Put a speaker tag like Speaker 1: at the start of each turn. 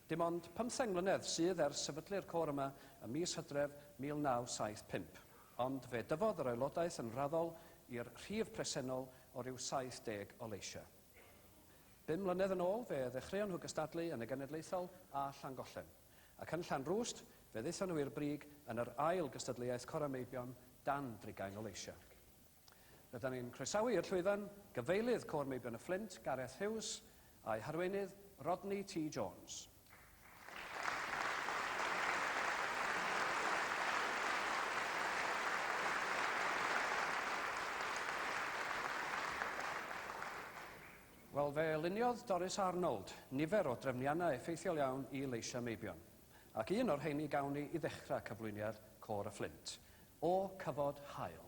Speaker 1: Dim ond 15 mlynedd sydd ers sefydlu'r côr yma ym mis Hydref 1975, ond fe dyfodd yr aelodaeth yn raddol i'r rhif presennol o ryw 70 o leisiau. 5 mlynedd yn ôl, fe ddechreuon nhw gystadlu yn y Genedlaethol a Llangollen, ac yn Llanrwst, fe ddeithon nhw i'r brig yn yr ail gystadleuaeth Corymeibion dan 30 o leisiau. Rydyn ni'n croesawu i'r llwyfan gyfeilydd Côr Meibion y Fflint, Gareth Hughes, a'i harweinydd Rodney T. Jones. Wel, fe luniodd Doris Arnold nifer o drefniannau effeithiol iawn i leisiau Meibion, ac un o'r rheini gawn ni i ddechrau cyflwyniad Côr y Fflint, O Cyfod Hael.